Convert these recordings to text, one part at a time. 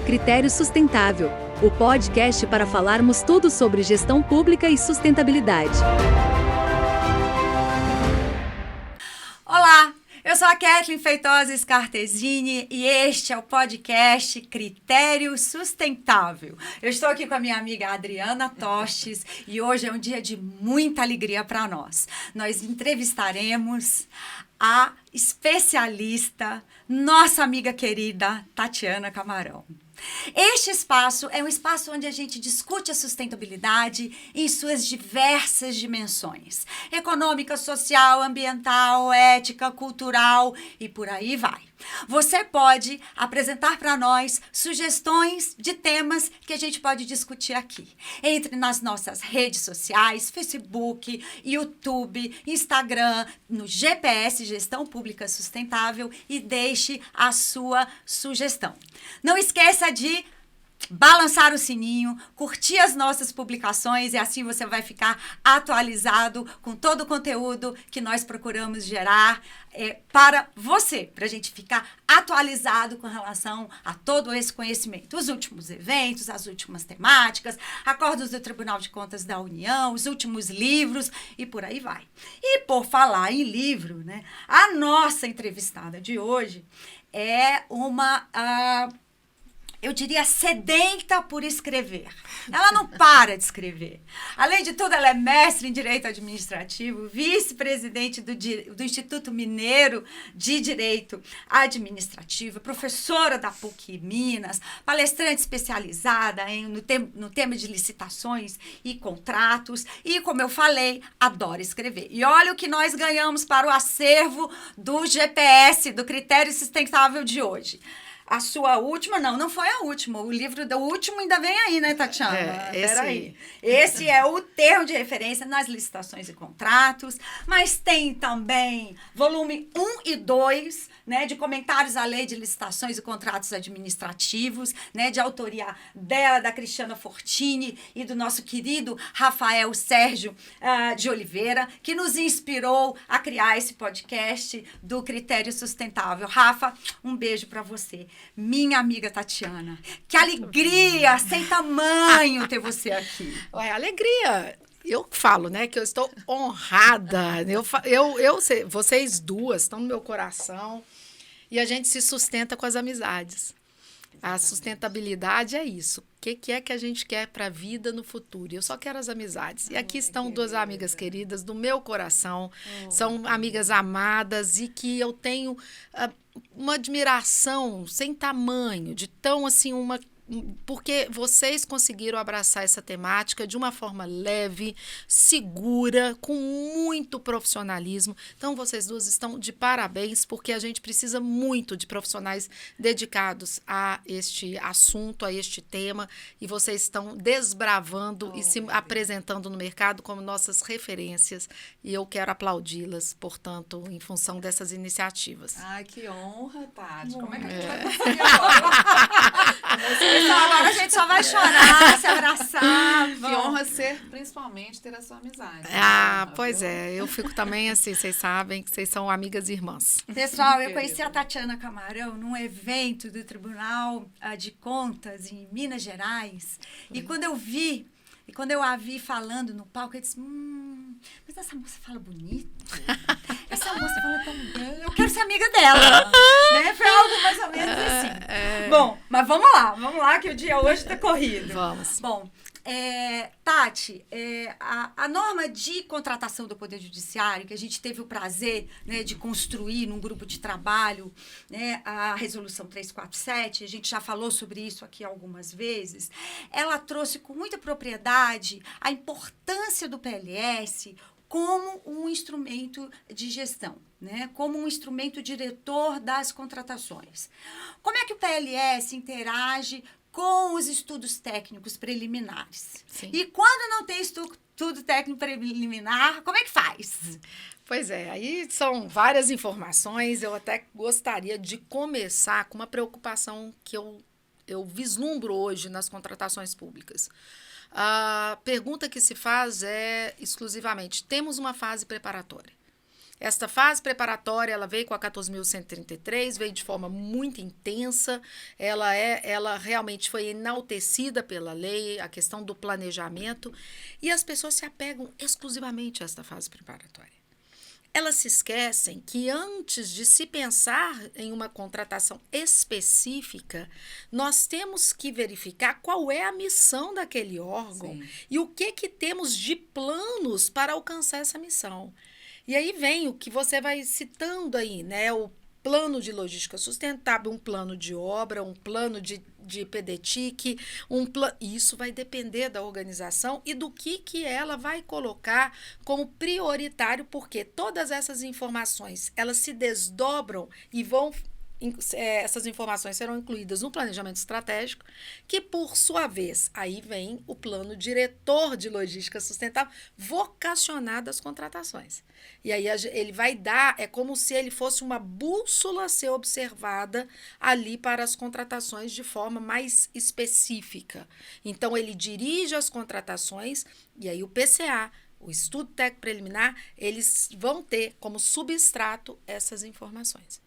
Critério Sustentável, o podcast para falarmos tudo sobre gestão pública e sustentabilidade. Olá, eu sou a Kathleen Feitosa Scartesini e este é o podcast Critério Sustentável. Eu estou aqui com a minha amiga Adriana Tostes e hoje é um dia de muita alegria para nós. Nós entrevistaremos a especialista, nossa amiga querida Tatiana Camarão. Este espaço é um espaço onde a gente discute a sustentabilidade em suas diversas dimensões: econômica, social, ambiental, ética, cultural e por aí vai. Você pode apresentar para nós sugestões de temas que a gente pode discutir aqui. Entre nas nossas redes sociais, Facebook, YouTube, Instagram, no GPS Gestão Pública Sustentável e deixe a sua sugestão. Não esqueça de balançar o sininho, curtir as nossas publicações e assim você vai ficar atualizado com todo o conteúdo que nós procuramos gerar para você, para a gente ficar atualizado com relação a todo esse conhecimento. Os últimos eventos, as últimas temáticas, acordos do Tribunal de Contas da União, os últimos livros e por aí vai. E por falar em livro, né, a nossa entrevistada de hoje é uma... eu diria sedenta por escrever. Ela não para de escrever. Além de tudo, ela é mestre em Direito Administrativo, vice-presidente do Instituto Mineiro de Direito Administrativo, professora da PUC Minas, palestrante especializada no tema de licitações e contratos e, como eu falei, adora escrever. E olha o que nós ganhamos para o acervo do GPS, do Critério Sustentável de hoje. A sua última, não foi a última. O livro do último ainda vem aí, né, Tatiana? Esse é o termo de referência nas licitações e contratos, mas tem também volume 1 e 2, né, de comentários à lei de licitações e contratos administrativos, né, de autoria dela, da Cristiana Fortini e do nosso querido Rafael Sérgio de Oliveira, que nos inspirou a criar esse podcast do Critério Sustentável. Rafa, um beijo para você. Minha amiga Tatiana, que alegria sem tamanho ter você aqui. Ué, alegria. Eu falo, né, que eu estou honrada. Vocês duas estão no meu coração e a gente se sustenta com as amizades. A sustentabilidade é isso. O que é que a gente quer para a vida no futuro? Eu só quero as amizades. E aqui estão duas amigas queridas do meu coração. São amigas amadas e que eu tenho uma admiração sem tamanho, de tão assim porque vocês conseguiram abraçar essa temática de uma forma leve, segura, com muito profissionalismo. Então, vocês duas estão de parabéns, porque a gente precisa muito de profissionais dedicados a este assunto, a este tema, e vocês estão desbravando e se apresentando no mercado como nossas referências, e eu quero aplaudi-las, portanto, em função dessas iniciativas. Ai, que honra, Tati. Como é que a gente vai conseguir agora? Agora a gente só vai chorar, se abraçar. Que honra principalmente, ter a sua amizade. Pois é. Eu fico também assim, vocês sabem que vocês são amigas e irmãs. Pessoal, eu conheci a Tatiana Camarão num evento do Tribunal de Contas em Minas Gerais. E quando eu a vi falando no palco, eu disse, mas essa moça fala bonito. Essa moça fala tão bem. Eu quero ser amiga dela. Né? Foi algo mais ou menos assim. Bom, mas vamos lá, que o dia hoje está corrido. Vamos. Bom, Tati, a norma de contratação do Poder Judiciário, que a gente teve o prazer, né, de construir num grupo de trabalho, né, a Resolução 347, a gente já falou sobre isso aqui algumas vezes, ela trouxe com muita propriedade a importância do PLS como um instrumento de gestão, né? Como um instrumento diretor das contratações. Como é que o PLS interage com os estudos técnicos preliminares? Sim. E quando não tem estudo técnico preliminar, como é que faz? Pois é, aí são várias informações. Eu até gostaria de começar com uma preocupação que eu vislumbro hoje nas contratações públicas. A pergunta que se faz é exclusivamente: temos uma fase preparatória? Esta fase preparatória, ela veio com a 14.133, veio de forma muito intensa, ela realmente foi enaltecida pela lei, a questão do planejamento, e as pessoas se apegam exclusivamente a esta fase preparatória. Elas se esquecem que antes de se pensar em uma contratação específica, nós temos que verificar qual é a missão daquele órgão e o que temos de planos para alcançar essa missão. E aí vem o que você vai citando aí, né? O plano de logística sustentável, um plano de obra, um plano de PDTIC, isso vai depender da organização e do que ela vai colocar como prioritário, porque todas essas informações, elas se desdobram e essas informações serão incluídas no planejamento estratégico, que, por sua vez, aí vem o plano diretor de logística sustentável vocacionado às contratações. E aí ele vai dar, é como se ele fosse uma bússola a ser observada ali para as contratações de forma mais específica. Então, ele dirige as contratações e aí o PCA, o Estudo Técnico Preliminar, eles vão ter como substrato essas informações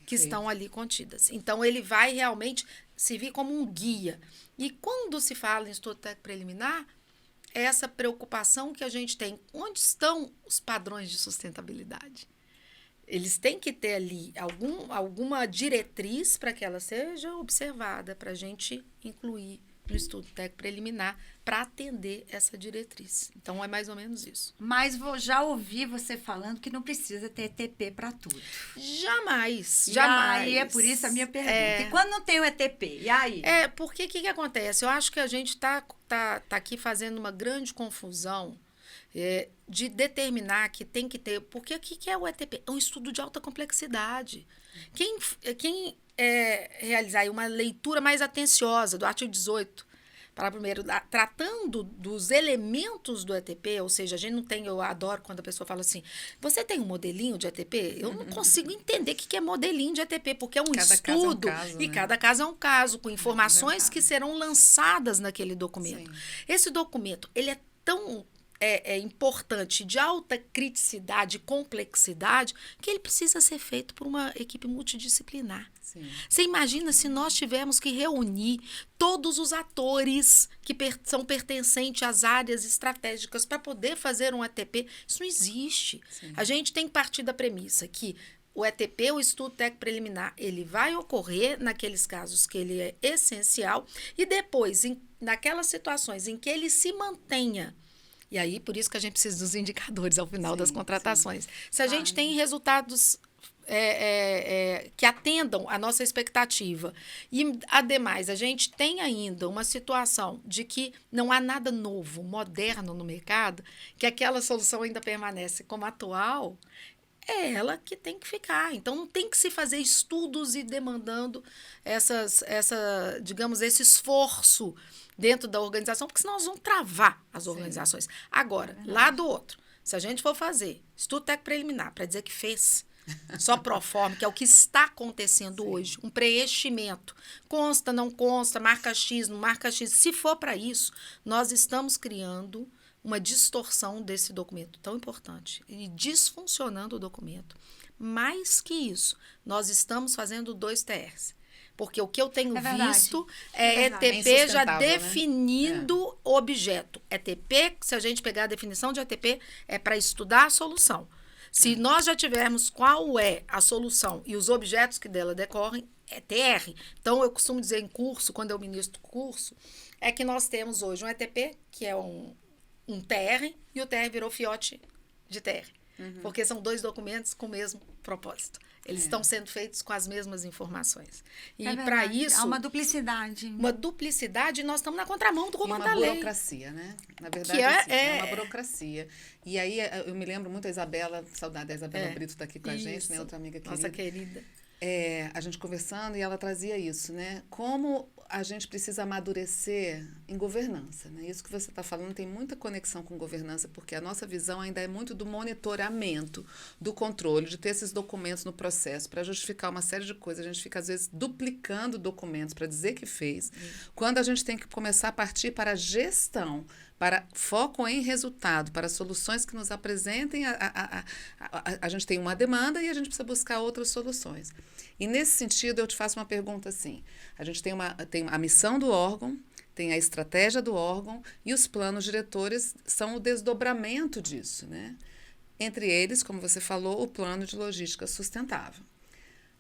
que estão ali contidas. Então, ele vai realmente servir como um guia. E quando se fala em estudo técnico preliminar, é essa preocupação que a gente tem. Onde estão os padrões de sustentabilidade? Eles têm que ter ali alguma diretriz para que ela seja observada, para a gente incluir no estudo técnico preliminar para atender essa diretriz. Então, é mais ou menos isso. Mas já ouvi você falando que não precisa ter ETP para tudo. Jamais. E aí, é por isso a minha pergunta. E quando não tem o ETP? E aí? Porque o que acontece? Eu acho que a gente tá aqui fazendo uma grande confusão de determinar que tem que ter... Porque o que é o ETP? É um estudo de alta complexidade. Quem realizar aí uma leitura mais atenciosa do artigo 18, para primeiro, tratando dos elementos do ETP, ou seja, a gente não tem, eu adoro quando a pessoa fala assim, você tem um modelinho de ETP? Eu não consigo entender o que é modelinho de ETP, porque é um estudo, e cada caso é um caso, com informações que serão lançadas naquele documento. Sim. Esse documento, ele é tão importante, de alta criticidade e complexidade, que ele precisa ser feito por uma equipe multidisciplinar. Sim. Você imagina se nós tivermos que reunir todos os atores que são pertencentes às áreas estratégicas para poder fazer um ETP? Isso não existe. Sim. A gente tem que partir da premissa que o ETP, o Estudo Técnico Preliminar, ele vai ocorrer naqueles casos que ele é essencial e depois, naquelas situações em que ele se mantenha. E aí, por isso que a gente precisa dos indicadores ao final das contratações. Sim. Se a gente tem resultados que atendam à nossa expectativa e, ademais, a gente tem ainda uma situação de que não há nada novo, moderno no mercado, que aquela solução ainda permanece como atual, é ela que tem que ficar. Então, não tem que se fazer estudos e demandando digamos, esse esforço dentro da organização, porque senão nós vamos travar as organizações. Sim. Agora, lado outro, se a gente for fazer estudo técnico preliminar para dizer que fez, só pro forma, que é o que está acontecendo hoje, um preenchimento, consta, não consta, marca X, não marca X, se for para isso, nós estamos criando uma distorção desse documento tão importante e disfuncionando o documento. Mais que isso, nós estamos fazendo 2 TRs. Porque o que eu tenho visto é ETP já definindo o objeto. ETP, se a gente pegar a definição de ETP, é para estudar a solução. Se nós já tivermos qual é a solução e os objetos que dela decorrem, é TR. Então, eu costumo dizer em curso, quando eu ministro curso, é que nós temos hoje um ETP, que é um TR, e o TR virou fiote de TR. Porque são 2 documentos com o mesmo propósito. Eles estão sendo feitos com as mesmas informações. E para isso... Há uma duplicidade. Uma duplicidade, e nós estamos na contramão do comando da lei. Uma burocracia, né? Na verdade, é uma burocracia. E aí, eu me lembro muito da Isabela, saudade da Isabela Brito está aqui com a gente, né? Outra amiga querida. Nossa querida. A gente conversando e ela trazia isso, né? Como a gente precisa amadurecer em governança, né? Isso que você está falando tem muita conexão com governança, porque a nossa visão ainda é muito do monitoramento, do controle, de ter esses documentos no processo para justificar uma série de coisas. A gente fica, às vezes, duplicando documentos para dizer que fez, quando a gente tem que começar a partir para a gestão, para foco em resultado, para soluções que nos apresentem. A gente tem uma demanda e a gente precisa buscar outras soluções. E, nesse sentido, eu te faço uma pergunta assim. A gente tem a missão do órgão, tem a estratégia do órgão e os planos diretores são o desdobramento disso, né? Entre eles, como você falou, o plano de logística sustentável.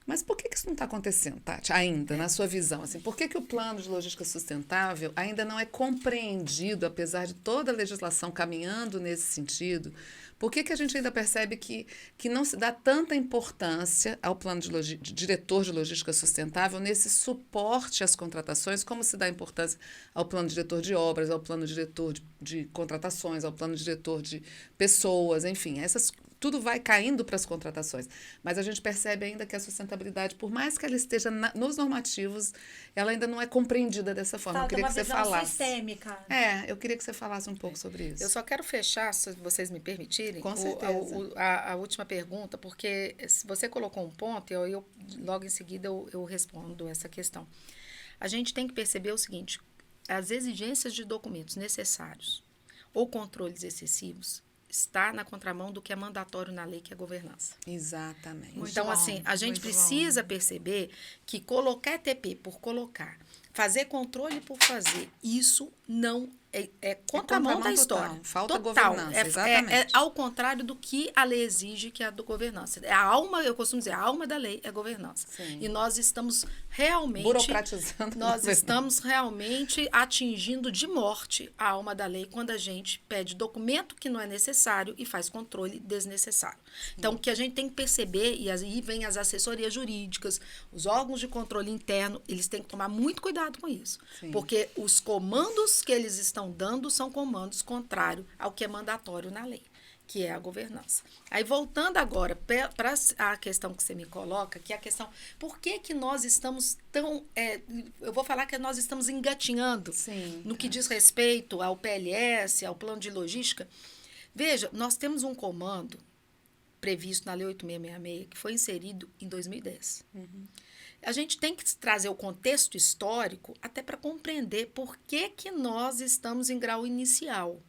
Mas por que isso não está acontecendo, Tati, ainda, na sua visão? Assim, por que o plano de logística sustentável ainda não é compreendido, apesar de toda a legislação caminhando nesse sentido? Por que a gente ainda percebe que não se dá tanta importância ao plano de diretor de logística sustentável nesse suporte às contratações, como se dá importância ao plano diretor de obras, ao plano diretor de contratações, ao plano diretor de pessoas, enfim, tudo vai caindo para as contratações. Mas a gente percebe ainda que a sustentabilidade, por mais que ela esteja nos normativos, ela ainda não é compreendida dessa forma. Eu queria que você falasse. Sistêmica. Eu queria que você falasse um pouco sobre isso. Eu só quero fechar, se vocês me permitirem, Com certeza. A última pergunta, porque você colocou um ponto e eu logo em seguida eu respondo essa questão. A gente tem que perceber o seguinte, as exigências de documentos necessários ou controles excessivos está na contramão do que é mandatório na lei, que é a governança. Exatamente. Então, assim, a gente precisa perceber que colocar ETP por colocar, fazer controle por fazer, isso não é contramão da história. Total. Falta total. governança, exatamente. É ao contrário do que a lei exige, que é a do governança. É a alma, eu costumo dizer, a alma da lei é governança. Sim. E nós estamos realmente... burocratizando. Nós estamos realmente atingindo de morte a alma da lei quando a gente pede documento que não é necessário e faz controle desnecessário. Então, o que a gente tem que perceber, e aí vem as assessorias jurídicas, os órgãos de controle interno, eles têm que tomar muito cuidado com isso. Sim. Porque os comandos que eles estão dando são comandos contrários ao que é mandatório na lei, que é a governança. Aí, voltando agora para a questão que você me coloca, que é a questão, por que nós estamos tão, eu vou falar que nós estamos engatinhando no que diz respeito ao PLS, ao plano de logística. Veja, nós temos um comando previsto na Lei 8666, que foi inserido em 2010. A gente tem que trazer o contexto histórico até para compreender por que nós estamos em grau inicial.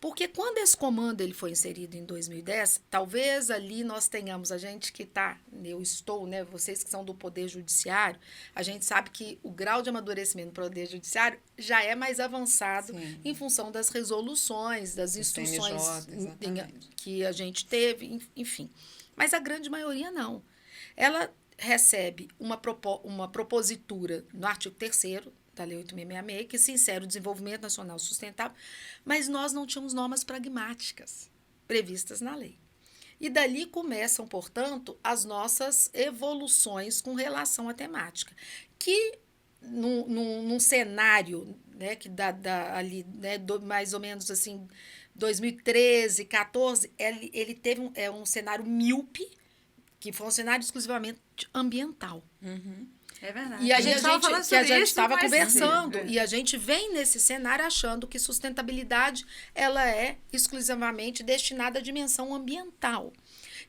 Porque quando esse comando ele foi inserido em 2010, talvez ali nós tenhamos, a gente que está, vocês que são do Poder Judiciário, a gente sabe que o grau de amadurecimento do Poder Judiciário já é mais avançado em função das resoluções, das instruções que a gente teve, enfim. Mas a grande maioria não. Ela recebe uma propositura no artigo 3º da Lei 8666, que se insere o desenvolvimento nacional sustentável, mas nós não tínhamos normas pragmáticas previstas na lei. E dali começam, portanto, as nossas evoluções com relação à temática, que num cenário, né, que dá ali, né, mais ou menos assim, 2013, 2014, ele teve um cenário míope, que foi um cenário exclusivamente ambiental. É verdade. E a gente estava conversando, assim, e a gente vem nesse cenário achando que sustentabilidade ela é exclusivamente destinada à dimensão ambiental.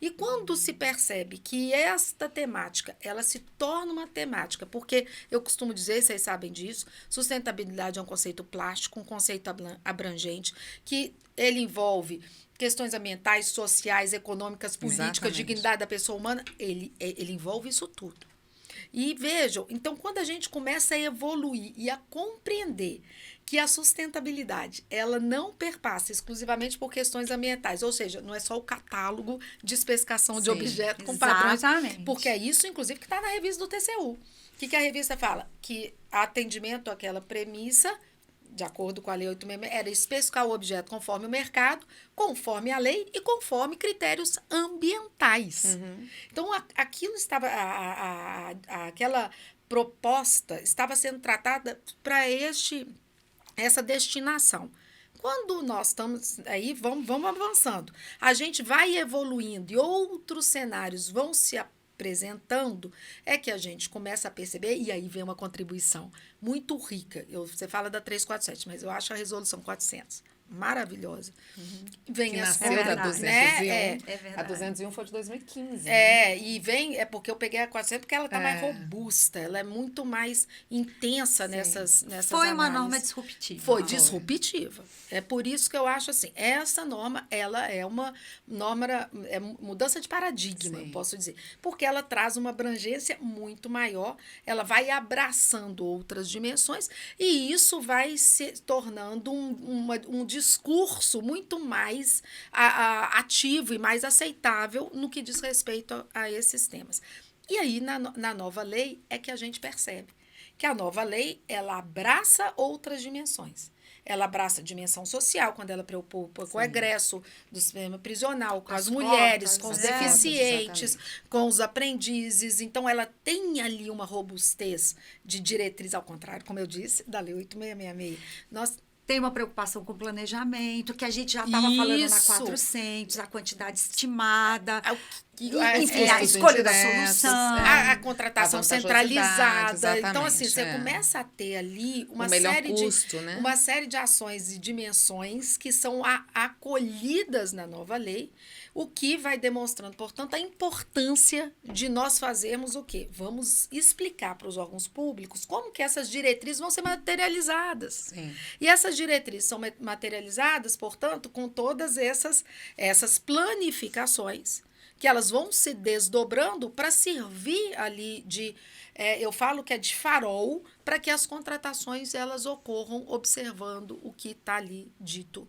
E quando se percebe que esta temática, ela se torna uma temática, porque eu costumo dizer, vocês sabem disso, sustentabilidade é um conceito plástico, um conceito abrangente, que ele envolve questões ambientais, sociais, econômicas, políticas, dignidade da pessoa humana, ele envolve isso tudo. E vejam, então, quando a gente começa a evoluir e a compreender que a sustentabilidade, ela não perpassa exclusivamente por questões ambientais, ou seja, não é só o catálogo de especificação de objeto com padrões, porque é isso, inclusive, que está na revista do TCU. O que a revista fala? Que atendimento àquela premissa, de acordo com a Lei 8666, era especificar o objeto conforme o mercado, conforme a lei e conforme critérios ambientais. Então, aquilo estava, aquela proposta estava sendo tratada para essa destinação. Quando nós estamos aí, vamos avançando. A gente vai evoluindo e outros cenários vão se apresentando, é que a gente começa a perceber, e aí vem uma contribuição muito rica. Você fala da 347, mas eu acho a resolução 400 maravilhosa. Vem Que as nasceu da verdade. 201. né? É verdade. A 201 foi de 2015. Né? E vem, é porque eu peguei a 400 porque ela tá mais robusta, ela é muito mais intensa nessas Foi uma análises. norma disruptiva. Foi disruptiva. É por isso que eu acho assim, essa norma, ela é uma norma, é mudança de paradigma, Sim. eu posso dizer. Porque ela traz uma abrangência muito maior, ela vai abraçando outras dimensões e isso vai se tornando um discurso muito mais ativo e mais aceitável no que diz respeito a esses temas. E aí, na nova lei, é que a gente percebe que a nova lei, ela abraça outras dimensões. Ela abraça a dimensão social, quando ela preocupa com o egresso do sistema prisional, com as mulheres, cotas, com os né? deficientes, Exatamente. com os aprendizes. Então, ela tem ali uma robustez de diretriz, ao contrário, como eu disse, da Lei 8666. Nós Tem uma preocupação com o planejamento, que a gente já estava falando na Isso. 400, a quantidade estimada. Enfim, é, a escolha da indiretos, solução. a contratação A centralizada. vantajosidade, Então, assim, você exatamente, começa a ter ali O melhor custo, de, né? uma série de ações e dimensões que são acolhidas na nova lei, o que vai demonstrando, portanto, a importância de nós fazermos o quê? Vamos explicar para os órgãos públicos como que essas diretrizes vão ser materializadas. Sim. E essas diretrizes são materializadas, portanto, com todas essas planificações, que elas vão se desdobrando para servir ali de, eu falo que é de farol, para que as contratações elas ocorram observando o que está ali dito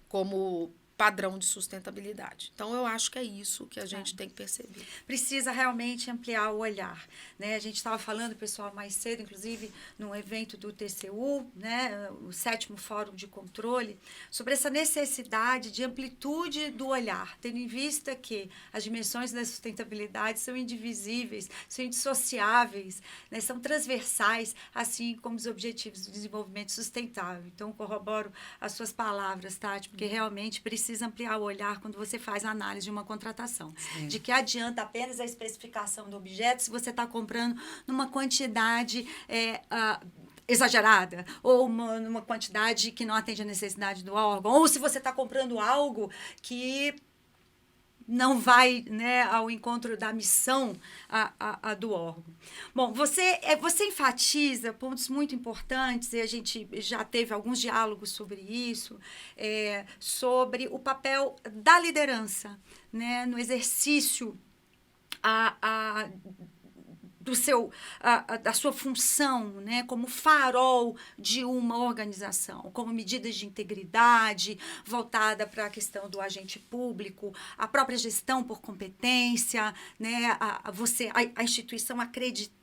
como padrão de sustentabilidade. Então, eu acho que é isso que a gente tem que perceber. Precisa realmente ampliar o olhar, né? A gente estava falando, pessoal, mais cedo, inclusive, num evento do TCU, né, o 7º Fórum de Controle, sobre essa necessidade de amplitude do olhar, tendo em vista que as dimensões da sustentabilidade são indivisíveis, são indissociáveis, né, são transversais, assim como os objetivos do desenvolvimento sustentável. Então, corroboro as suas palavras, Tati, porque realmente precisa ampliar o olhar quando você faz a análise de uma contratação. Sim. De que adianta apenas a especificação do objeto se você está comprando numa quantidade exagerada, ou numa quantidade que não atende a necessidade do órgão, ou se você está comprando algo que não vai, né, ao encontro da missão do órgão. Bom, você enfatiza pontos muito importantes, e a gente já teve alguns diálogos sobre isso, sobre o papel da liderança, né, no exercício da sua função, né, como farol de uma organização, como medidas de integridade voltada para a questão do agente público, a própria gestão por competência, né, a instituição acreditar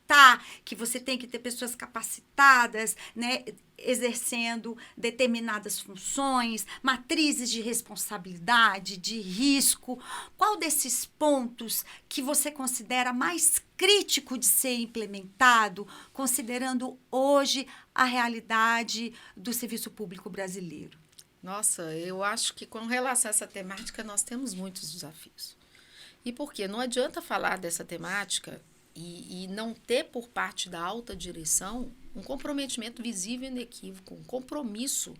que você tem que ter pessoas capacitadas, né, exercendo determinadas funções, matrizes de responsabilidade, de risco. Qual desses pontos que você considera mais crítico de ser implementado, considerando hoje a realidade do serviço público brasileiro? Nossa, eu acho que com relação a essa temática nós temos muitos desafios. E por quê? Não adianta falar dessa temática e não ter por parte da alta direção um comprometimento visível e inequívoco, um compromisso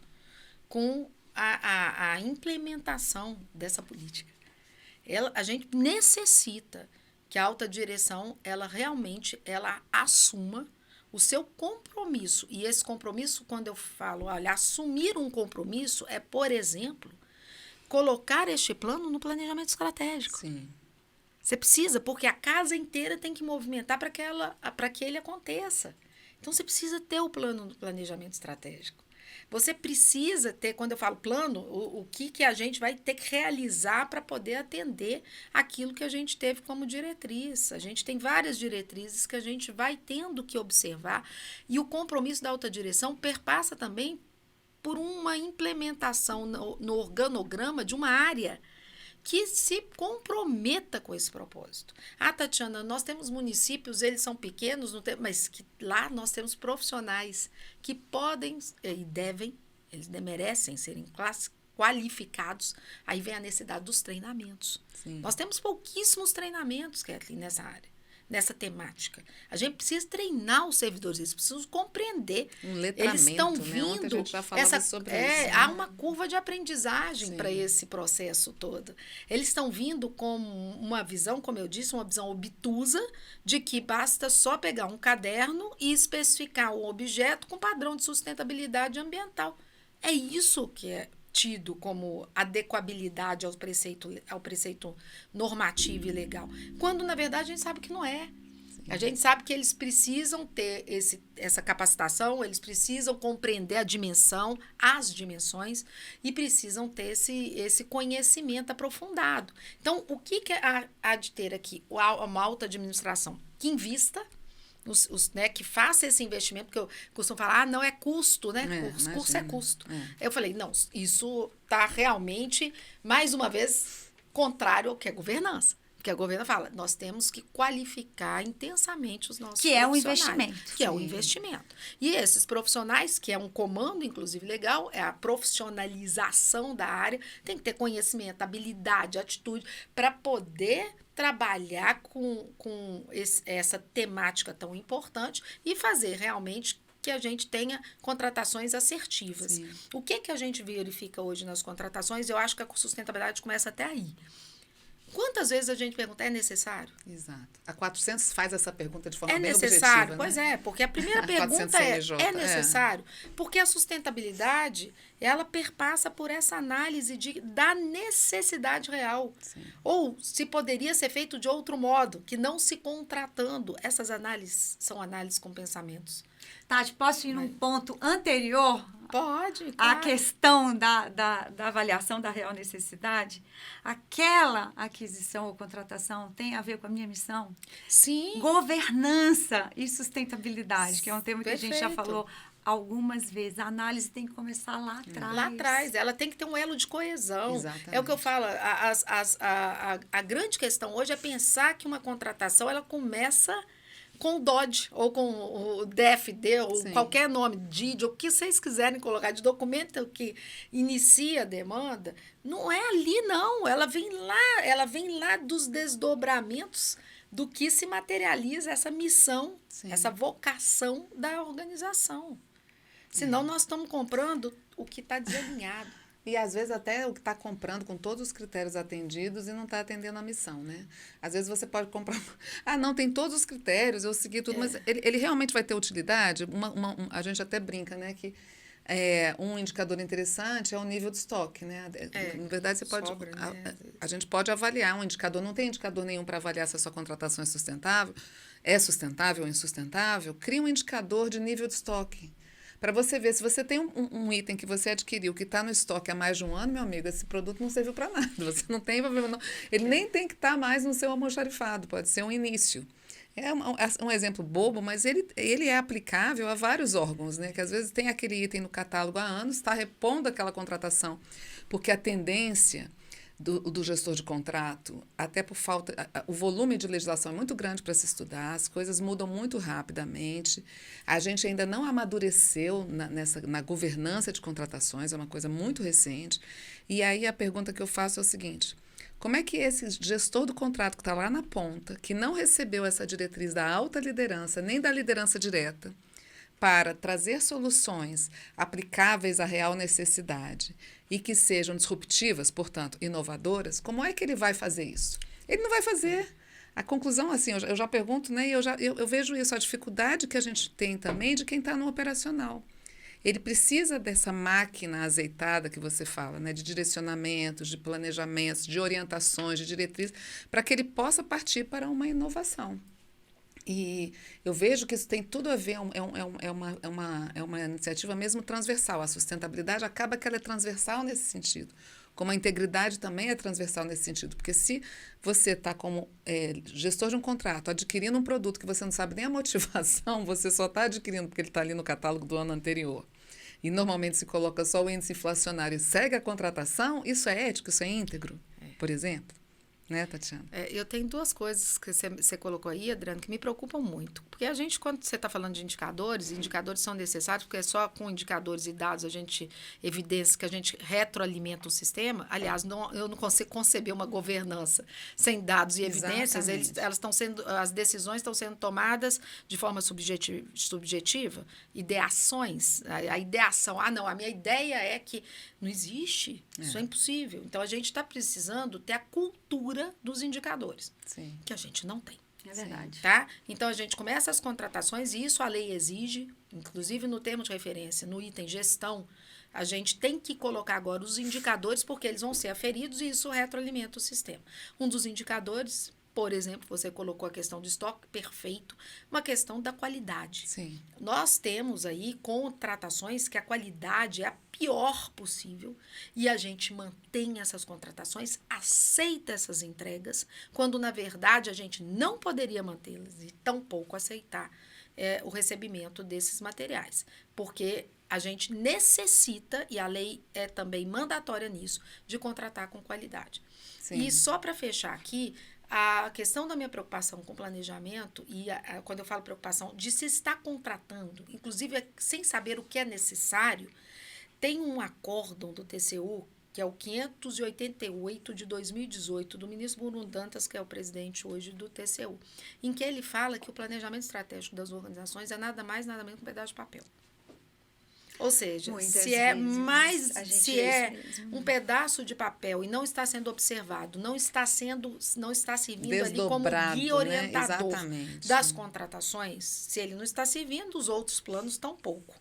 com a implementação dessa política. A gente necessita que a alta direção, ela realmente assuma o seu compromisso. E esse compromisso, quando eu falo, olha, assumir um compromisso é, por exemplo, colocar este plano no planejamento estratégico. Sim. Você precisa, porque a casa inteira tem que movimentar para que ele aconteça. Então, você precisa ter o plano do planejamento estratégico. Você precisa ter, quando eu falo plano, o que a gente vai ter que realizar para poder atender aquilo que a gente teve como diretriz. A gente tem várias diretrizes que a gente vai tendo que observar. E o compromisso da alta direção perpassa também por uma implementação no organograma de uma área que se comprometa com esse propósito. Tatiana, nós temos municípios, eles são pequenos, mas que lá nós temos profissionais que podem e devem, eles merecem serem qualificados. Aí vem a necessidade dos treinamentos. Sim. Nós temos pouquíssimos treinamentos, Kathleen, nessa área. nessa temática. A gente precisa treinar os servidores, eles precisam compreender. Um letramento, Eles estão né? vindo. Ontem a gente já falava sobre isso. Né? Há uma curva de aprendizagem Sim. para esse processo todo. Eles estão vindo com uma visão, como eu disse, uma visão obtusa, de que basta só pegar um caderno e especificar um objeto com padrão de sustentabilidade ambiental. É isso que é tido como adequabilidade ao preceito normativo e legal. Quando, na verdade, a gente sabe que não é. Sim. A gente sabe que eles precisam ter essa capacitação, eles precisam compreender a dimensão, as dimensões, e precisam ter esse conhecimento aprofundado. Então, o que há de ter aqui? Uma alta administração que invista, né, que faça esse investimento, porque eu costumo falar, não é custo, né? Custo é custo. Eu falei, não, isso está realmente, mais uma vez, contrário ao que é governança. Porque a governança fala, nós temos que qualificar intensamente os nossos profissionais. Que é um investimento. Que é um investimento. E esses profissionais, que é um comando, inclusive, legal, é a profissionalização da área, tem que ter conhecimento, habilidade, atitude, para poder trabalhar com essa temática tão importante e fazer realmente que a gente tenha contratações assertivas. Sim. O que a gente verifica hoje nas contratações? Eu acho que a sustentabilidade começa até aí. Quantas vezes a gente pergunta, é necessário? Exato. A 400 faz essa pergunta de forma bem necessário? objetiva, Pois né? Porque a primeira pergunta 400 CNJ, é necessário? Porque a sustentabilidade, ela perpassa por essa análise da necessidade real. Sim. Ou se poderia ser feito de outro modo, que não se contratando. Essas análises são análises com pensamentos. Tati, posso ir num ponto anterior? Pode, A claro. questão da avaliação da real necessidade? Aquela aquisição ou contratação tem a ver com a minha missão? Sim. Governança e sustentabilidade, que é um tema que a gente já Perfeito. falou algumas vezes. A análise tem que começar lá atrás. Lá atrás, ela tem que ter um elo de coesão. Exatamente. É o que eu falo, a grande questão hoje é pensar que uma contratação, ela começa com o DOD, ou com o DFD, ou Sim. qualquer nome, DID, ou o que vocês quiserem colocar de documento que inicia a demanda, não é ali, não. Ela vem lá dos desdobramentos do que se materializa essa missão, Sim. essa vocação da organização. Senão, nós estamos comprando o que está desalinhado. E, às vezes, até o que está comprando com todos os critérios atendidos e não está atendendo a missão, né? Às vezes, você pode comprar... não, tem todos os critérios, eu segui tudo, mas ele realmente vai ter utilidade? A gente até brinca, né? Que um indicador interessante é o nível de estoque, né? Na verdade, você pode... Sobra, né? A gente pode avaliar um indicador. Não tem indicador nenhum para avaliar se a sua contratação é sustentável ou insustentável. Cria um indicador de nível de estoque. Para você ver, se você tem um item que você adquiriu que está no estoque há mais de um ano, meu amigo, esse produto não serviu para nada. Você não tem problema, não. Ele nem tem que estar mais no seu almoxarifado, pode ser um início. É um exemplo bobo, mas ele é aplicável a vários órgãos, né? Que às vezes tem aquele item no catálogo há anos, está repondo aquela contratação, porque a tendência do gestor de contrato, até por falta... O volume de legislação é muito grande para se estudar, as coisas mudam muito rapidamente, a gente ainda não amadureceu na governança de contratações, é uma coisa muito recente, e aí a pergunta que eu faço é o seguinte: como é que esse gestor do contrato que está lá na ponta, que não recebeu essa diretriz da alta liderança, nem da liderança direta, para trazer soluções aplicáveis à real necessidade e que sejam disruptivas, portanto, inovadoras, como é que ele vai fazer isso? Ele não vai fazer. A conclusão, assim, eu já pergunto, né, e eu vejo isso, a dificuldade que a gente tem também de quem está no operacional. Ele precisa dessa máquina azeitada que você fala, né, de direcionamentos, de planejamentos, de orientações, de diretrizes, para que ele possa partir para uma inovação. E eu vejo que isso tem tudo a ver, é uma iniciativa mesmo transversal. A sustentabilidade acaba que ela é transversal nesse sentido, como a integridade também é transversal nesse sentido, porque se você está como gestor de um contrato, adquirindo um produto que você não sabe nem a motivação, você só está adquirindo porque ele está ali no catálogo do ano anterior, e normalmente se coloca só o índice inflacionário e segue a contratação, isso é ético, isso é íntegro, por exemplo? Né, Tatiana? Eu tenho duas coisas que você colocou aí, Adriano, que me preocupam muito. porque a gente, quando você está falando de indicadores são necessários, porque é só com indicadores e dados a gente evidencia que a gente retroalimenta o sistema. Aliás, eu não consigo conceber uma governança sem dados e evidências. As decisões estão sendo tomadas de forma subjetiva, ideações, a ideação. A minha ideia é que não existe, isso é impossível. Então, a gente está precisando ter a cultura dos indicadores, Sim. que a gente não tem. É verdade. Tá? Então, a gente começa as contratações e isso a lei exige, inclusive no termo de referência, no item gestão, a gente tem que colocar agora os indicadores, porque eles vão ser aferidos e isso retroalimenta o sistema. Um dos indicadores, por exemplo, você colocou a questão do estoque, perfeito, uma questão da qualidade. Sim. Nós temos aí contratações que a qualidade é a pior possível e a gente mantém essas contratações, aceita essas entregas, quando na verdade a gente não poderia mantê-las e tampouco aceitar o recebimento desses materiais, porque a gente necessita, e a lei é também mandatória nisso, de contratar com qualidade. Sim. E só para fechar aqui, a questão da minha preocupação com planejamento, e quando eu falo preocupação, de se estar contratando, inclusive sem saber o que é necessário, tem um acórdão do TCU, que é o 588 de 2018, do ministro Bruno Dantas, que é o presidente hoje do TCU, em que ele fala que o planejamento estratégico das organizações é nada mais, nada menos que um pedaço de papel. Ou seja, se é um pedaço de papel e não está sendo observado, não está servindo ali como guia orientador, né? das contratações, se ele não está servindo, os outros planos tampouco.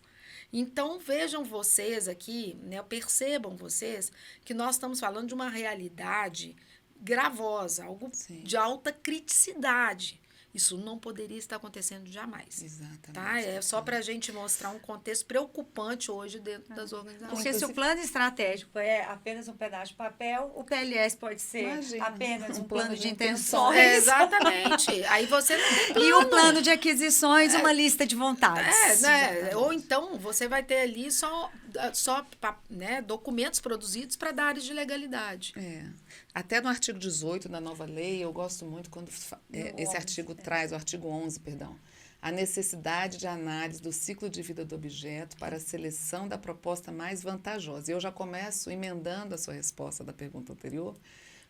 Então, vejam vocês aqui, né, percebam vocês que nós estamos falando de uma realidade gravosa, algo de alta criticidade. Isso não poderia estar acontecendo jamais. Exatamente. Tá? É só para a gente mostrar um contexto preocupante hoje dentro das organizações. Porque se o plano estratégico é apenas um pedaço de papel, o PLS pode ser apenas um plano de intenções. Exatamente. Aí você não tem plano. E o plano de aquisições, uma lista de vontades. Né? Ou então você vai ter ali só né, documentos produzidos para dar áreas de legalidade. Até no artigo 18 da nova lei, eu gosto muito quando esse artigo traz, o artigo 11, perdão, a necessidade de análise do ciclo de vida do objeto para a seleção da proposta mais vantajosa. E eu já começo emendando a sua resposta da pergunta anterior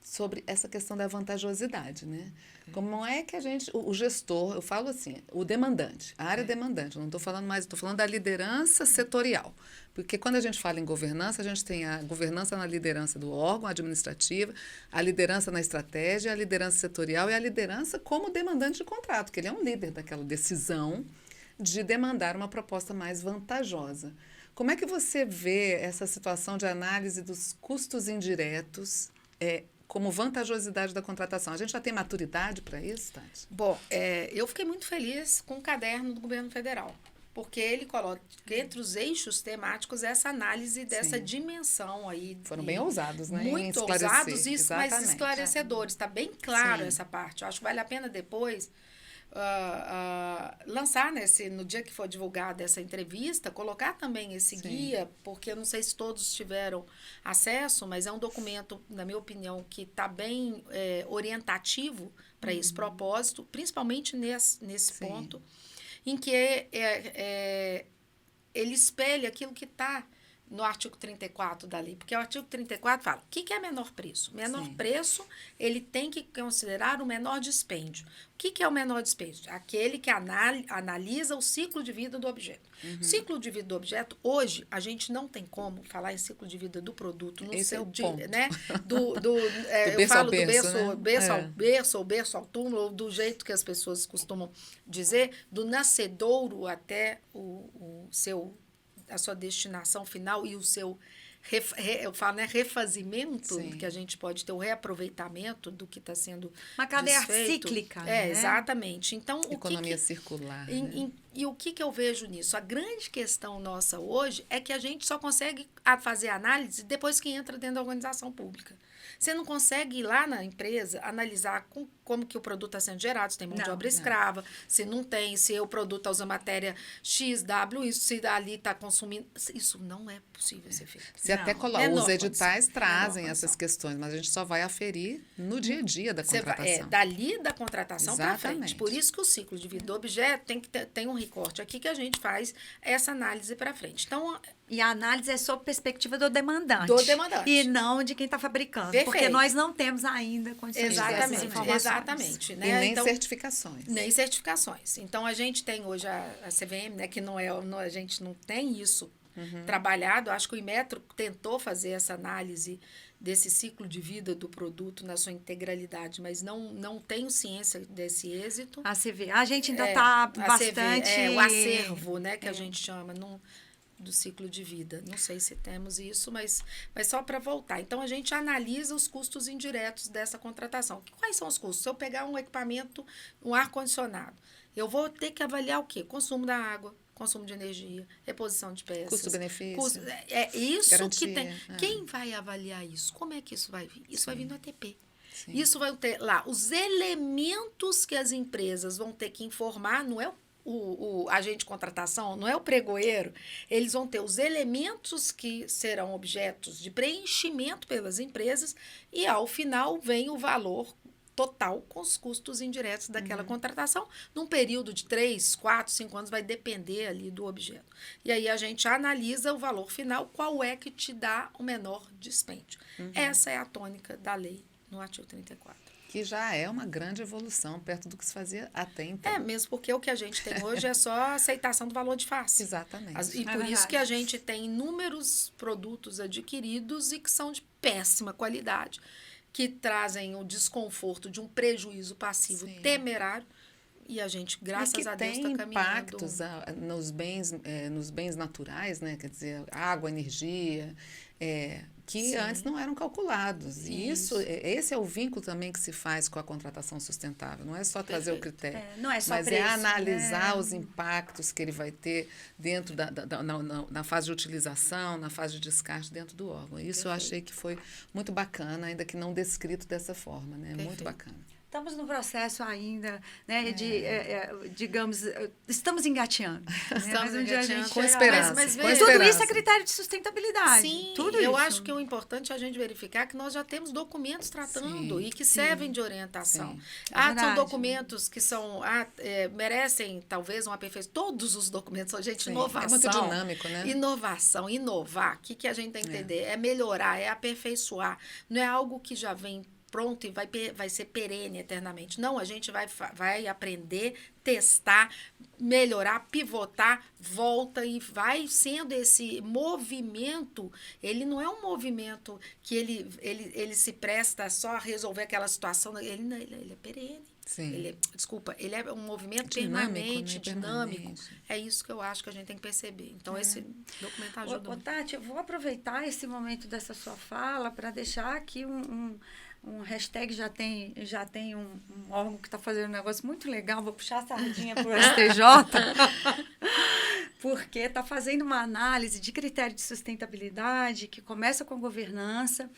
sobre essa questão da vantajosidade, né? Como é que o gestor, eu falo assim, o demandante, a área demandante, eu não estou falando mais, estou falando da liderança setorial. Porque quando a gente fala em governança, a gente tem a governança na liderança do órgão administrativo, a liderança na estratégia, a liderança setorial e a liderança como demandante de contrato, que ele é um líder daquela decisão de demandar uma proposta mais vantajosa. Como é que você vê essa situação de análise dos custos indiretos como vantajosidade da contratação? A gente já tem maturidade para isso, Tati? Bom, eu fiquei muito feliz com o caderno do governo federal, porque ele coloca entre os eixos temáticos essa análise dessa dimensão aí. Foram bem ousados, né? Muito ousados, mas esclarecedores. Está bem claro essa parte. Eu acho que vale a pena depois lançar no dia que for divulgada essa entrevista, colocar também esse guia, porque eu não sei se todos tiveram acesso, mas é um documento, na minha opinião, que está bem orientativo para esse propósito, principalmente nesse ponto, em que ele espelha aquilo que está no artigo 34 da lei, porque o artigo 34 fala, o que é menor preço? Menor preço, ele tem que considerar o menor dispêndio. O que é o menor dispêndio? Aquele que analisa o ciclo de vida do objeto. O ciclo de vida do objeto, hoje, a gente não tem como falar em ciclo de vida do produto. Esse é o ponto. Né? Eu falo do berço, ou berço ao túmulo, ou do jeito que as pessoas costumam dizer, do nascedouro até a sua destinação final e o seu, eu falo, né, refazimento, que a gente pode ter o reaproveitamento do que está sendo uma cadeia desfeito. cíclica, né? Exatamente. Então, economia circular. E o que eu vejo nisso? A grande questão nossa hoje é que a gente só consegue fazer análise depois que entra dentro da organização pública. Você não consegue ir lá na empresa analisar como que o produto está sendo gerado, se tem mão de obra escrava, se não tem, se o produto está usando matéria X, W, isso, se ali está consumindo. Isso não é possível ser feito. Se até os editais trazem essas questões, mas a gente só vai aferir no dia a dia da contratação. Dali da contratação para frente. Exatamente. Por isso que o ciclo de vida do objeto tem um recorte aqui que a gente faz essa análise para frente. Então, e a análise é sob perspectiva do demandante. Do demandante. E não de quem está fabricando. Perfeito. Porque nós não temos ainda condições dessas informações. Exatamente. Né? E nem então, certificações. Nem certificações. Então, a gente tem hoje a CVM, né, que a gente não tem isso trabalhado. Acho que o Inmetro tentou fazer essa análise desse ciclo de vida do produto na sua integralidade, mas não tenho ciência desse êxito. A gente ainda está bastante... o acervo, né, que a gente chama, do ciclo de vida. Não sei se temos isso, mas só para voltar. Então, a gente analisa os custos indiretos dessa contratação. Quais são os custos? Se eu pegar um equipamento, um ar-condicionado, eu vou ter que avaliar o quê? Consumo da água, consumo de energia, reposição de peças. Custo-benefício. É isso garantia, que tem. Quem vai avaliar isso? Como é que isso vai vir? Isso vai vir no ATP. Sim. Isso vai ter lá os elementos que as empresas vão ter que informar, não é o agente de contratação, não é o pregoeiro, eles vão ter os elementos que serão objetos de preenchimento pelas empresas e, ao final, vem o valor total com os custos indiretos daquela contratação, num período de 3, 4, 5 anos, vai depender ali do objeto. E aí a gente analisa o valor final, qual é que te dá o menor dispêndio. Essa é a tônica da lei no artigo 34. Que já é uma grande evolução perto do que se fazia até então. Mesmo porque o que a gente tem hoje é só a aceitação do valor de face. Exatamente. E por isso que a gente tem inúmeros produtos adquiridos e que são de péssima qualidade, que trazem o desconforto de um prejuízo passivo temerário. E a gente, graças a Deus, está caminhando. Tem impactos nos bens naturais, né? Quer dizer, água, energia, que antes não eram calculados. E esse é o vínculo também que se faz com a contratação sustentável. Não é só trazer o critério, não é só mas preço, analisar os impactos que ele vai ter dentro na fase de utilização, na fase de descarte dentro do órgão. Isso eu achei que foi muito bacana, ainda que não descrito dessa forma, né? Muito bacana. Estamos no processo ainda, né, digamos, estamos engateando. Estamos engateando. Com esperança. Mas tudo isso é critério de sustentabilidade. Sim, tudo eu isso. acho que o importante é a gente verificar que nós já temos documentos tratando e que servem de orientação. São documentos que são, merecem talvez um aperfeiçoamento. Todos os documentos são, gente, inovação. É muito dinâmico, né? Inovação, inovar. O que a gente tem que entender? É melhorar, é aperfeiçoar. Não é algo que já vem pronto e vai ser perene eternamente. Não, a gente vai aprender, testar, melhorar, pivotar, volta e vai sendo esse movimento. Ele não é um movimento que ele se presta só a resolver aquela situação. Ele é perene. Sim. Ele é um movimento dinâmico, permanente, né? Dinâmico. É isso que eu acho que a gente tem que perceber. Então, esse documento ajuda muito. Tati, eu vou aproveitar esse momento dessa sua fala para deixar aqui um hashtag, já tem um órgão que está fazendo um negócio muito legal, vou puxar a sardinha para o STJ, porque está fazendo uma análise de critério de sustentabilidade que começa com governança,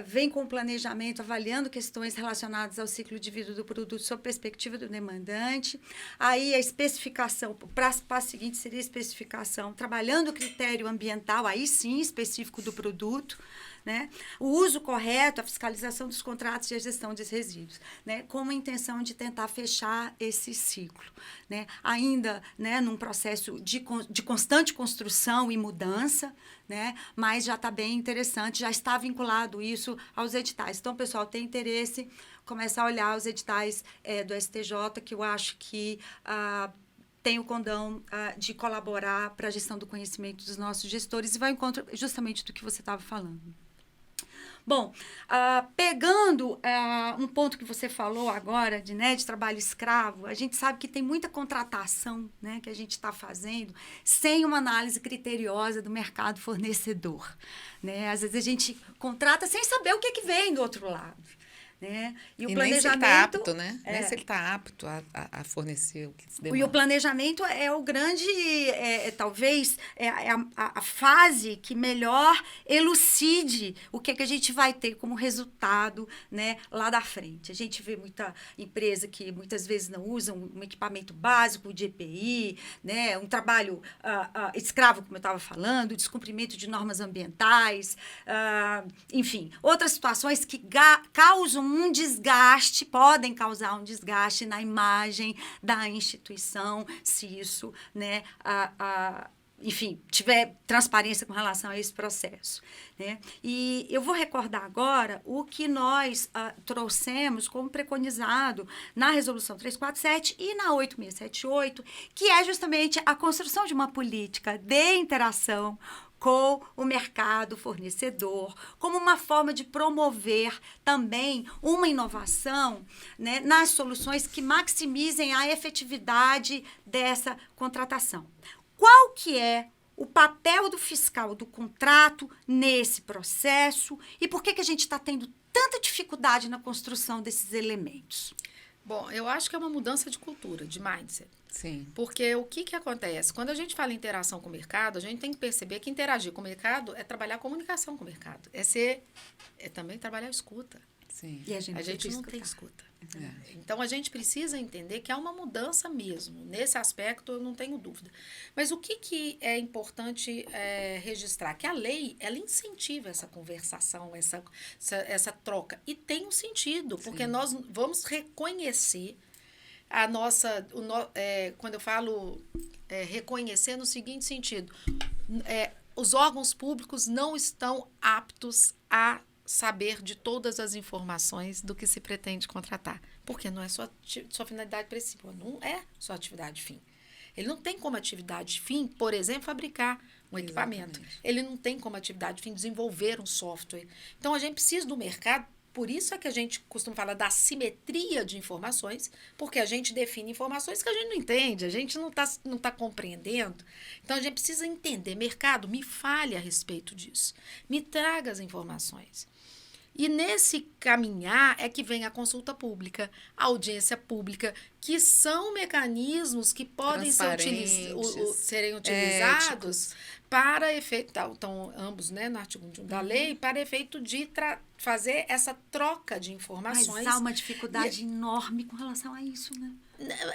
vem com o planejamento, avaliando questões relacionadas ao ciclo de vida do produto sob perspectiva do demandante. Aí a especificação, o passo seguinte seria a especificação, trabalhando o critério ambiental, aí sim, específico do produto, né? O uso correto, a fiscalização dos contratos e a gestão dos resíduos, né? Com a intenção de tentar fechar esse ciclo, né? Ainda, né, num processo de constante construção e mudança, né? Mas já está bem interessante, já está vinculado isso aos editais. Então, pessoal, tem interesse, começar a olhar os editais do STJ, que eu acho que tem o condão de colaborar para a gestão do conhecimento dos nossos gestores e vai ao encontro justamente do que você estava falando. Bom, pegando um ponto que você falou agora de trabalho escravo, a gente sabe que tem muita contratação, né, que a gente está fazendo sem uma análise criteriosa do mercado fornecedor, né? Às vezes a gente contrata sem saber o que vem do outro lado, né? E o nem se ele planejamento está apto, né? Nem se ele está apto a fornecer o que se demanda. E o planejamento é o grande, talvez, a fase que melhor elucide o que a gente vai ter como resultado, né, lá da frente. A gente vê muita empresa que muitas vezes não usa um equipamento básico de EPI, né, um trabalho escravo, como eu estava falando, descumprimento de normas ambientais, enfim, outras situações que causam um desgaste, podem causar um desgaste na imagem da instituição, se isso, né, enfim, tiver transparência com relação a esse processo, né? E eu vou recordar agora o que nós trouxemos como preconizado na Resolução 347 e na 8678, que é justamente a construção de uma política de interação com o mercado fornecedor, como uma forma de promover também uma inovação, né, nas soluções que maximizem a efetividade dessa contratação. Qual que é o papel do fiscal do contrato nesse processo e por que a gente está tendo tanta dificuldade na construção desses elementos? Bom, eu acho que é uma mudança de cultura, de mindset. Sim. Porque o que acontece? Quando a gente fala em interação com o mercado, a gente tem que perceber que interagir com o mercado é trabalhar a comunicação com o mercado. É também trabalhar a escuta. Sim. E a gente não tem escuta. Então, a gente precisa entender que há uma mudança mesmo. Nesse aspecto, eu não tenho dúvida. Mas o que é importante registrar? Que a lei, ela incentiva essa conversação, essa troca. E tem um sentido, porque nós vamos reconhecer a nossa... quando eu falo reconhecer no seguinte sentido, os órgãos públicos não estão aptos a saber de todas as informações do que se pretende contratar. Porque não é sua finalidade principal, não é sua atividade fim. Ele não tem como atividade fim, por exemplo, fabricar um equipamento. Ele não tem como atividade fim desenvolver um software. Então, a gente precisa do mercado, por isso é que a gente costuma falar da simetria de informações, porque a gente define informações que a gente não entende, a gente não tá compreendendo. Então, a gente precisa entender. Mercado, me fale a respeito disso. Me traga as informações. E nesse caminhar é que vem a consulta pública, a audiência pública, que são mecanismos que podem serem utilizados para efeito, estão ambos, né, no artigo 1 da lei, para efeito de fazer essa troca de informações. Mas há uma dificuldade enorme com relação a isso, né?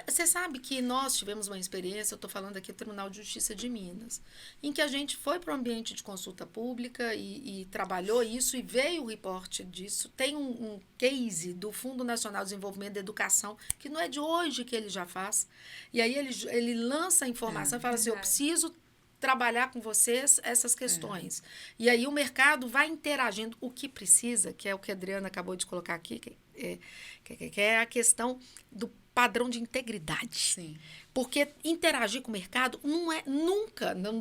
Você sabe que nós tivemos uma experiência, eu estou falando aqui do Tribunal de Justiça de Minas, em que a gente foi para o ambiente de consulta pública e trabalhou isso e veio o reporte disso. Tem um case do Fundo Nacional de Desenvolvimento da Educação, que não é de hoje que ele já faz. E aí ele lança a informação e fala assim, eu preciso trabalhar com vocês essas questões. E aí o mercado vai interagindo o que precisa, que é o que a Adriana acabou de colocar aqui, que é a questão do padrão de integridade. Sim. Porque interagir com o mercado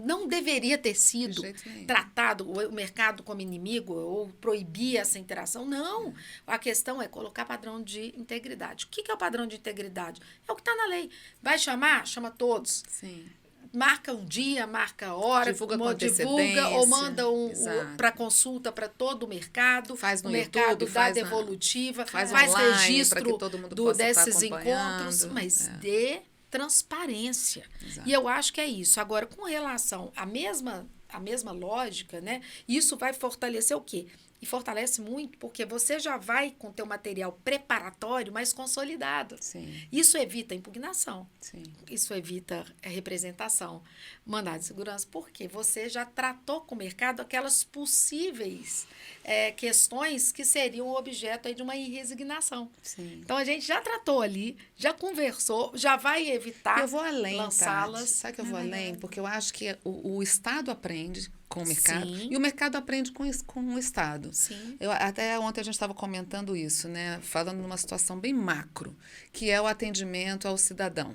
não deveria ter sido tratado o mercado como inimigo ou proibir essa interação. Não. A questão é colocar padrão de integridade. O que é o padrão de integridade? É o que está na lei. Vai chamar? Chama todos. Sim. Marca um dia, marca a hora, divulga ou manda para consulta para todo o mercado. Faz no o mercado YouTube, dá devolutiva, faz registro desses encontros, mas dê transparência. Exato. E eu acho que é isso. Agora, com relação à mesma lógica, né? Isso vai fortalecer o quê? E fortalece muito porque você já vai com teu material preparatório mais consolidado. Sim. Isso evita a impugnação. Sim. Isso evita a representação, mandado de segurança, porque você já tratou com o mercado aquelas possíveis questões que seriam objeto aí de uma irresignação. Sim. Então, a gente já tratou ali, já conversou, já vai evitar eu vou além, lançá-las. Sabe que eu vou além? Porque eu acho que o Estado aprende com o mercado. Sim. E o mercado aprende com o Estado. Sim. Até ontem a gente estava comentando isso, né? Falando numa situação bem macro, que é o atendimento ao cidadão.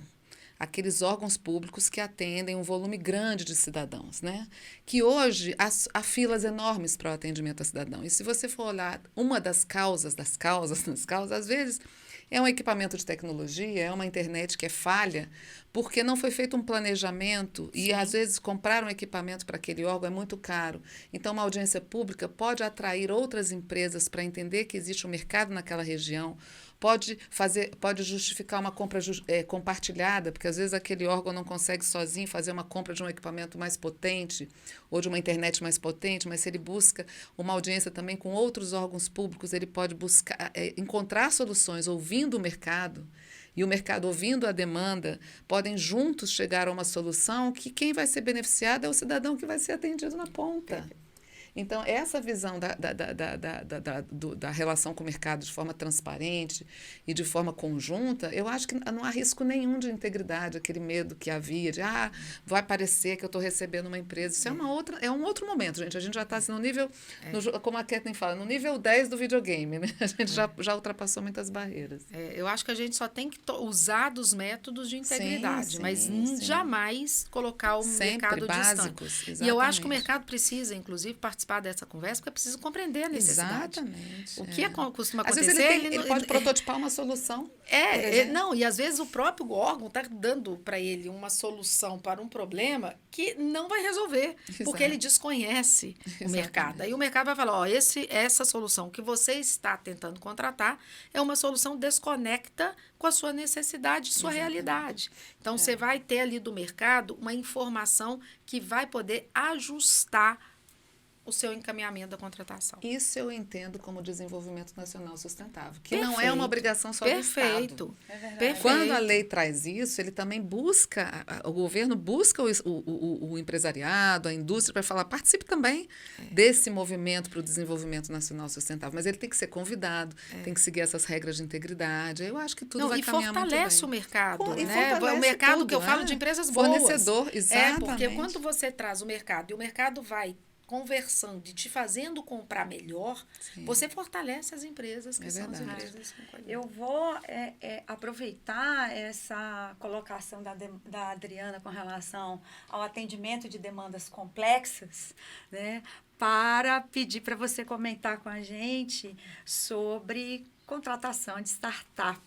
Aqueles órgãos públicos que atendem um volume grande de cidadãos, né? Que hoje há filas enormes para o atendimento ao cidadão. E se você for olhar uma das causas, às vezes, É um equipamento de tecnologia, é uma internet que é falha, porque não foi feito um planejamento e, às vezes, comprar um equipamento para aquele órgão é muito caro. Então, uma audiência pública pode atrair outras empresas para entender que existe um mercado naquela região, pode justificar uma compra compartilhada, porque às vezes aquele órgão não consegue sozinho fazer uma compra de um equipamento mais potente ou de uma internet mais potente, mas se ele busca uma audiência também com outros órgãos públicos, ele pode buscar encontrar soluções ouvindo o mercado. E o mercado ouvindo a demanda, podem juntos chegar a uma solução que quem vai ser beneficiado é o cidadão que vai ser atendido na ponta. Então, essa visão da relação com o mercado de forma transparente e de forma conjunta, eu acho que não há risco nenhum de integridade, aquele medo que havia de, vai parecer que eu estou recebendo uma empresa. Isso é um outro momento, gente. A gente já está assim, no nível, como a Kathleen fala, no nível 10 do videogame, né? A gente já ultrapassou muitas barreiras. Eu acho que a gente só tem que usar dos métodos de integridade, mas sim. jamais colocar o Sempre mercado básicos, distante. exatamente. E eu acho que o mercado precisa, inclusive, participar dessa conversa, porque é preciso compreender a necessidade. Exatamente. O que costuma Às acontecer... vezes ele pode prototipar uma solução. Não, e às vezes o próprio órgão está dando para ele uma solução para um problema que não vai resolver, porque ele desconhece o mercado. Aí o mercado vai falar, essa solução que você está tentando contratar é uma solução desconecta com a sua necessidade, sua realidade. Então, você vai ter ali do mercado uma informação que vai poder ajustar o seu encaminhamento da contratação. Isso eu entendo como desenvolvimento nacional sustentável, que não é uma obrigação só do Estado. Perfeito. Quando a lei traz isso, ele também busca, o governo busca o empresariado, a indústria, para falar, participe também desse movimento para o desenvolvimento nacional sustentável. Mas ele tem que ser convidado, tem que seguir essas regras de integridade. Eu acho que tudo vai caminhar muito bem. E fortalece o mercado. E né? fortalece o mercado tudo, que eu falo de empresas boas. Fornecedor, exatamente. Porque quando você traz o mercado e o mercado vai conversando e te fazendo comprar melhor, você fortalece as empresas que são as empresas com qualidade. Eu vou aproveitar essa colocação da Adriana com relação ao atendimento de demandas complexas, né, para pedir para você comentar com a gente sobre contratação de startup.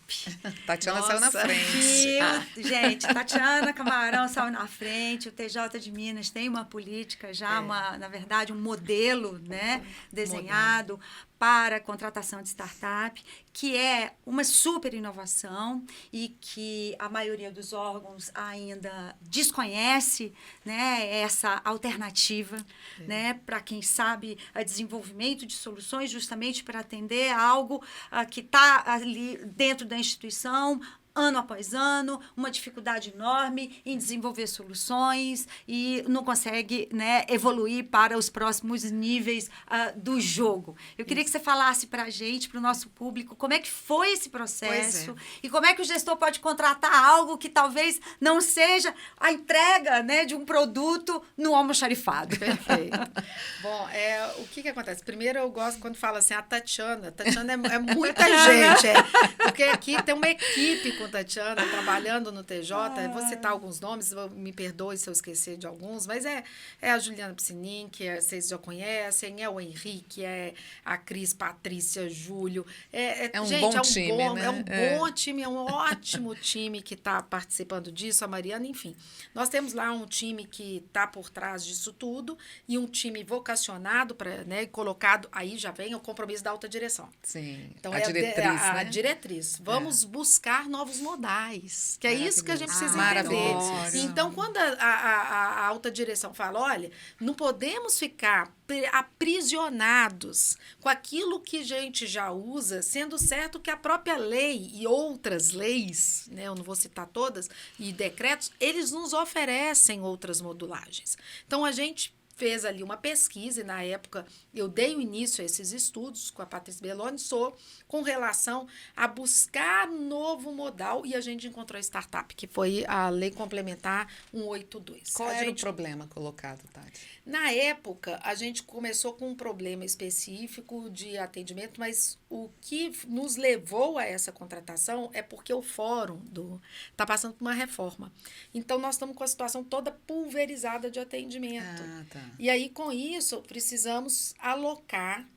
Tatiana saiu na frente. Gente, Tatiana Camarão saiu na frente, o TJ de Minas tem uma política já, na verdade, um modelo, né, desenhado para contratação de startup, que é uma super inovação e que a maioria dos órgãos ainda desconhece, né, essa alternativa, né, para quem sabe a desenvolvimento de soluções justamente para atender algo que está ali dentro da instituição, ano após ano, uma dificuldade enorme em desenvolver soluções e não consegue, né, evoluir para os próximos níveis do jogo. Eu queria que você falasse para a gente, para o nosso público, como é que foi esse processo e como é que o gestor pode contratar algo que talvez não seja a entrega, né, de um produto no almoxarifado. Perfeito. Bom, o que acontece? Primeiro, eu gosto quando fala assim, a Tatiana é muita gente, porque aqui tem uma equipe com Tatiana trabalhando no TJ, vou citar alguns nomes, me perdoe se eu esquecer de alguns, mas é a Juliana Piscinin, que vocês já conhecem, é o Henrique, é a Cris, Patrícia, Júlio. Gente, bom time, né? É um bom time, é um ótimo time que está participando disso, a Mariana, enfim. Nós temos lá um time que está por trás disso tudo e um time vocacionado, né, colocado, aí já vem o compromisso da alta direção. Sim, então, a diretriz, né? A diretriz. Vamos buscar novos modais, que é isso que a gente precisa entender. Então, quando a alta direção fala, olha, não podemos ficar aprisionados com aquilo que a gente já usa, sendo certo que a própria lei e outras leis, né, eu não vou citar todas, e decretos, eles nos oferecem outras modulagens. Então, a gente fez ali uma pesquisa, e na época eu dei o início a esses estudos com a Patrícia Belloni, com relação a buscar novo modal, e a gente encontrou a startup, que foi a Lei Complementar 182. Qual era o problema colocado, Tati? Na época, a gente começou com um problema específico de atendimento, mas o que nos levou a essa contratação é porque o fórum está passando por uma reforma. Então, nós estamos com a situação toda pulverizada de atendimento. E aí, com isso, precisamos alocar,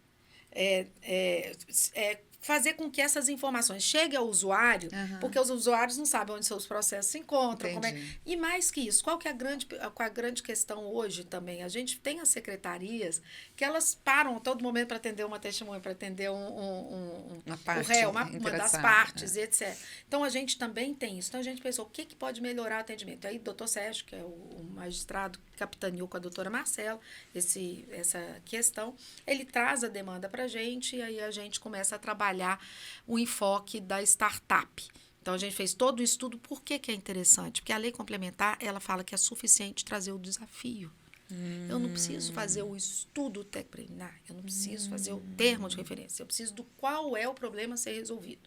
fazer com que essas informações cheguem ao usuário, porque os usuários não sabem onde seus processos se encontram. E mais que isso, qual é a grande questão hoje também? A gente tem as secretarias que elas param a todo momento para atender uma testemunha, para atender o réu, uma das partes, etc. Então, a gente também tem isso. Então, a gente pensou, o que pode melhorar o atendimento? Aí, o doutor Sérgio, que é o magistrado que capitaneou com a doutora Marcela essa questão, ele traz a demanda para a gente e aí a gente começa a trabalhar o enfoque da startup. Então, a gente fez todo o estudo. Por que é interessante? Porque a lei complementar, ela fala que é suficiente trazer o desafio. Eu não preciso fazer o estudo técnico preliminar, eu não preciso fazer o termo de referência, eu preciso do qual é o problema a ser resolvido.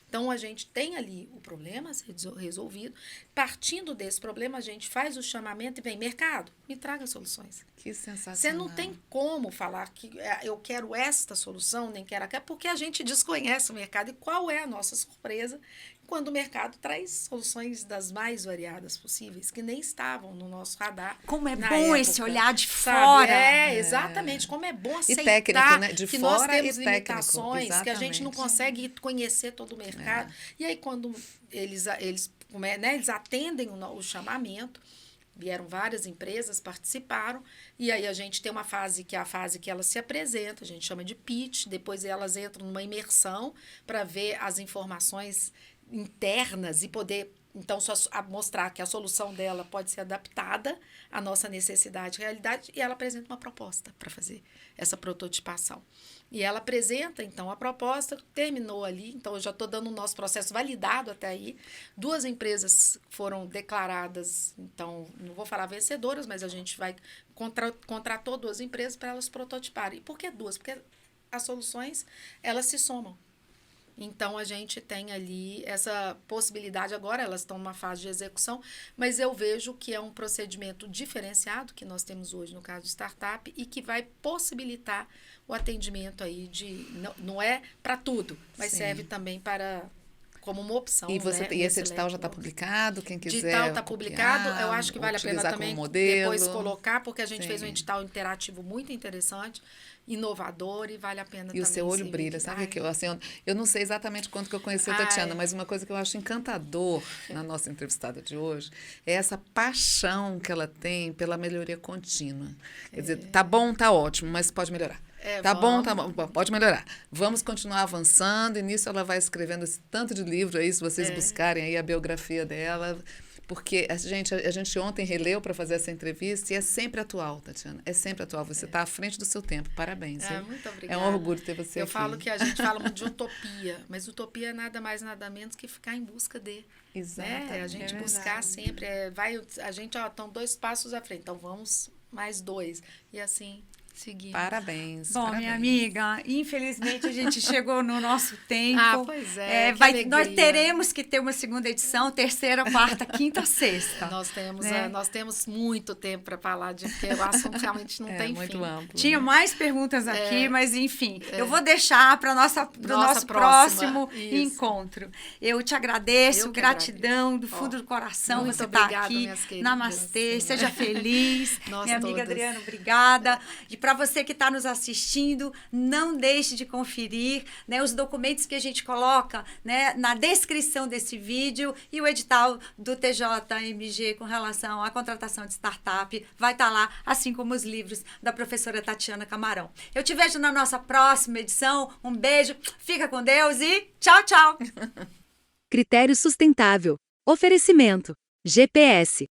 Então, a gente tem ali o problema a ser resolvido. Partindo desse problema, a gente faz o chamamento e vem, mercado, me traga soluções. Que sensacional. Você não tem como falar que eu quero esta solução, nem quero aquela, porque a gente desconhece o mercado. E qual é a nossa surpresa quando o mercado traz soluções das mais variadas possíveis, que nem estavam no nosso radar. Como é bom época, esse olhar de sabe? fora. Exatamente. Como é bom aceitar e técnico, né? De que fora nós temos e técnico, limitações, que a gente não exatamente. consegue conhecer todo o mercado. E aí, quando eles atendem o chamamento, vieram várias empresas, participaram, e aí a gente tem uma fase que é a fase que elas se apresentam, a gente chama de pitch, depois elas entram numa imersão para ver as informações internas e poder, então, mostrar que a solução dela pode ser adaptada à nossa necessidade e realidade, e ela apresenta uma proposta para fazer essa prototipação. E ela apresenta, então, a proposta, terminou ali, então eu já estou dando o nosso processo validado até aí. 2 empresas foram declaradas, então, não vou falar vencedoras, mas a gente vai contratou 2 empresas para elas prototiparem. E por que 2? Porque as soluções, elas se somam. Então, a gente tem ali essa possibilidade agora, elas estão numa fase de execução, mas eu vejo que é um procedimento diferenciado que nós temos hoje no caso de startup e que vai possibilitar o atendimento aí não é para tudo, mas Sim. serve também como uma opção. E, e esse edital já está publicado? Quem quiser. O edital está publicado, eu acho que vale a pena também depois colocar, porque a gente fez um edital interativo muito interessante, inovador e vale a pena também. E o seu olho brilha, sabe? Que eu não sei exatamente quanto que eu conheci a Tatiana, mas uma coisa que eu acho encantador na nossa entrevistada de hoje é essa paixão que ela tem pela melhoria contínua. Quer dizer, tá bom, tá ótimo, mas pode melhorar. Tá bom, pode melhorar. Vamos continuar avançando, e nisso ela vai escrevendo esse tanto de livro aí, se vocês buscarem aí a biografia dela, porque a gente ontem releu para fazer essa entrevista e é sempre atual, Tatiana, é sempre atual. Você está à frente do seu tempo, parabéns. Muito obrigada. É um orgulho ter você aqui. Eu falo que a gente fala muito de utopia, mas utopia é nada mais, nada menos que ficar em busca de. Exato. Né? A gente buscar sempre, a gente, estão 2 passos à frente, então vamos mais 2, e assim seguir. Parabéns. Bom, parabéns. minha amiga, infelizmente a gente chegou no nosso tempo. Pois é. Nós teremos que ter uma segunda edição, 3ª, 4ª, 5ª, 6ª. Nós temos muito tempo para falar porque o assunto realmente não tem muito fim. amplo. Tinha mais perguntas aqui, mas enfim, eu vou deixar para o nosso próximo encontro. Eu te agradeço, gratidão do fundo do coração. Muito você obrigada, tá aqui. minhas queridas. Namastê, seja feliz. Minha amiga todas. Adriana, obrigada. E para você que está nos assistindo, não deixe de conferir, né, os documentos que a gente coloca, né, na descrição desse vídeo, e o edital do TJMG com relação à contratação de startup vai estar lá, assim como os livros da professora Tatiana Camarão. Eu te vejo na nossa próxima edição. Um beijo, fica com Deus e tchau, tchau! Critério sustentável. Oferecimento. GPS.